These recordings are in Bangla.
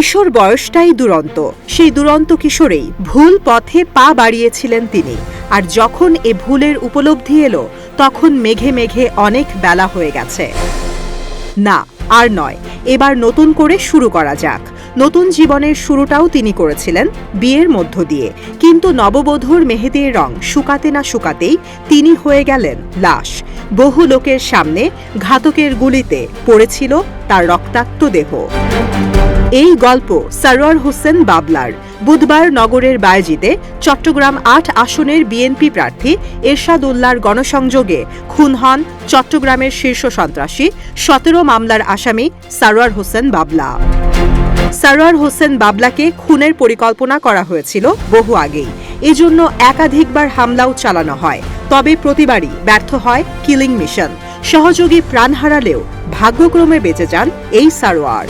কিশোর বয়সটাই দুরন্ত, সেই দুরন্ত কিশোরেই ভুল পথে পা বাড়িয়েছিলেন তিনি। আর যখন এ ভুলের উপলব্ধি এলো, তখন মেঘে মেঘে অনেক বেলা হয়ে গেছে। না, আর নয়, এবার নতুন করে শুরু করা যাক। নতুন জীবনের শুরুটাও তিনি করেছিলেন বিয়ের মধ্য দিয়ে, কিন্তু নববধূর মেহেদির রং শুকাতে না শুকাতেই তিনি হয়ে গেলেন লাশ। বহু লোকের সামনে ঘাতকের গুলিতে পড়েছিল তার রক্তাক্ত দেহ। এই গল্প সরওয়ার হোসেন বাবলার। বুধবার নগরের বায়েজিদে চট্টগ্রাম ৮ আসনের বিএনপি প্রার্থী এরশাদ উল্লাহর গণসংযোগে খুন হন চট্টগ্রামের শীর্ষ সন্ত্রাসী ১৭ মামলার আসামি সরওয়ার হোসেন বাবলা। সরওয়ার হোসেন বাবলাকে খুনের পরিকল্পনা করা হয়েছিল বহু আগেই। এজন্য একাধিকবার হামলাও চালানো হয়, তবে প্রতিবারই ব্যর্থ হয় কিলিং মিশন। সহযোগী প্রাণ হারালেও ভাগ্যক্রমে বেঁচে যান এই সরওয়ার।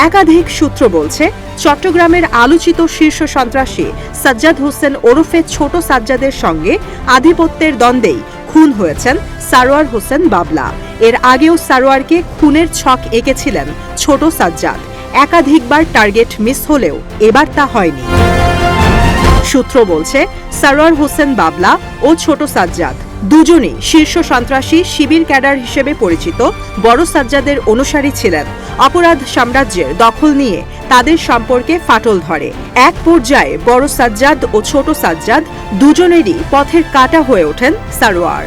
একাধিক সূত্র বলছে, চট্টগ্রামের আলোচিত শীর্ষ সন্ত্রাসী সাজ্জাদ হোসেন ওরফে ছোট সাজ্জাদের সঙ্গে আধিপত্যের দ্বন্দ্বেই খুন হয়েছেন সরওয়ার হোসেন বাবলা। এর আগেও সরওয়ারকে খুনের ছক এঁকেছিলেন ছোট সাজ্জাদ। একাধিকবার টার্গেট মিস হলেও এবার তা হয়নি। সূত্র বলছে, সরওয়ার হোসেন বাবলা ও ছোট সাজ্জাদ দুজনই শীর্ষ সন্ত্রাসী শিবির ক্যাডার হিসেবে পরিচিত বড় সাজ্জাদের অনুসারী ছিলেন। অপরাধ সাম্রাজ্যের দখল নিয়ে তাদের সম্পর্কে ফাটল ধরে। এক পর্যায়ে বড় সাজ্জাদ ও ছোট সাজ্জাদ দুজনেরই পথের কাঁটা হয়ে ওঠেন সরওয়ার।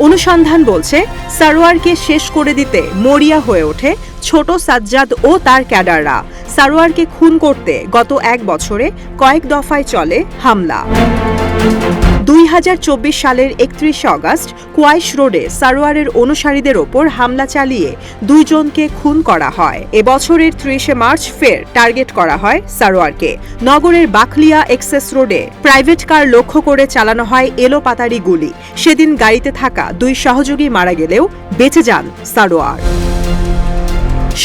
অনুসন্ধান বলছে, সরওয়ারকে শেষ করে দিতে মরিয়া হয়ে ওঠে ছোট সাজ্জাদ ও তার ক্যাডাররা। সরওয়ারকে খুন করতে গত ১ বছরে কয়েক দফায় চলে হামলা। ২০২৪ সালের ৩১ আগস্ট কোয়াইশ রোডে সরওয়ারের অনুসারীদের ওপর হামলা চালিয়ে ২ জনকে খুন করা হয়। এবছরের ৩০ মার্চ ফের টার্গেট করা হয় সরওয়ারকে। নগরের বাকলিয়া এক্সেস রোডে প্রাইভেট কার লক্ষ্য করে চালানো হয় এলোপাতাড়ি গুলি। সেদিন গাড়িতে থাকা ২ সহযোগী মারা গেলেও বেঁচে যান সরওয়ার।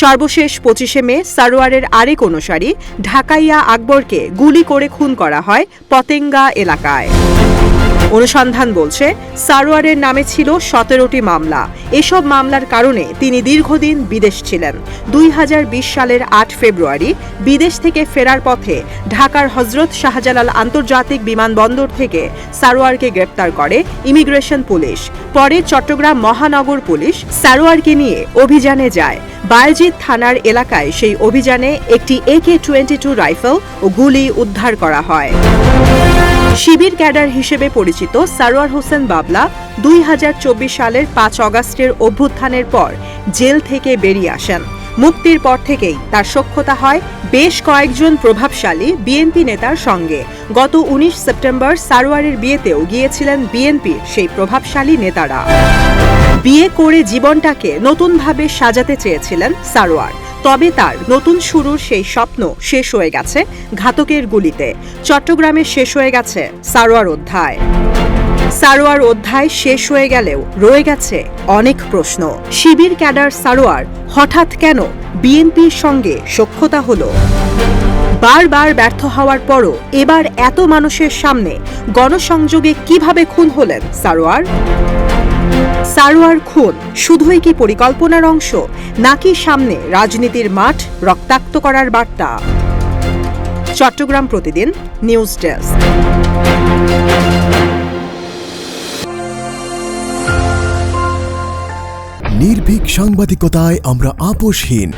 সর্বশেষ ২৫ মে সরওয়ারের আরেক অনুসারী ঢাকাইয়া আকবরকে গুলি করে খুন করা হয় পতেঙ্গা এলাকায়। অনুসন্ধান বলছে, সরওয়ারের নামে ছিল ১৭টি মামলা। এসব মামলার কারণে তিনি দীর্ঘদিন বিদেশ ছিলেন। ২০২০ সালের ৮ ফেব্রুয়ারি বিদেশ থেকে ফেরার পথে ঢাকার হযরত শাহজালাল আন্তর্জাতিক বিমানবন্দর থেকে সরওয়ারকে গ্রেপ্তার করে ইমিগ্রেশন পুলিশ। পরে চট্টগ্রাম মহানগর পুলিশ সরওয়ারকে নিয়ে অভিযানে যায়। বায়েজিদ থানার এলাকায় সেই অভিযানে একটি AK-22 রাইফেল ও গুলি উদ্ধার করা হয়। শিবির ক্যাডার হিসেবে পরিচিত সরওয়ার হোসেন বাবলা ২০২৪ সালের ৫ আগস্টের অভ্যুত্থানের পর জেল থেকে বেরিয়ে আসেন। মুক্তির পর থেকেই তার সখ্যতা হয় বেশ কয়েকজন প্রভাবশালী বিএনপি নেতার সঙ্গে। গত ১৯ সেপ্টেম্বর সরওয়ারের বিয়েতেও গিয়েছিলেন বিএনপির সেই প্রভাবশালী নেতারা। বিয়ে করে জীবনটাকে নতুনভাবে সাজাতে চেয়েছিলেন সরওয়ার, তবে তার নতুন শুরুর সেই স্বপ্ন শেষ হয়ে গেছে ঘাতকের গুলিতে। চট্টগ্রামে শেষ হয়ে গেছে সরওয়ার অধ্যায়। সরওয়ার অধ্যায় শেষ হয়ে গেলেও রয়ে গেছে অনেক প্রশ্ন। শিবির ক্যাডার সরওয়ার হঠাৎ কেন বিএনপির সঙ্গে সখ্যতা হলো? বারবার ব্যর্থ হওয়ার পরও এবার এত মানুষের সামনে গণসংযোগে কিভাবে খুন হলেন সরওয়ার? সরওয়ার খুন শুধুই কি পরিকল্পনার অংশ, নাকি সামনে রাজনীতির মাঠ রক্তাক্ত করার বার্তা? চট্টগ্রাম প্রতিদিন নিউজ ডেস্ক। নির্ভীক সাংবাদিকতায় আমরা আপোষহীন।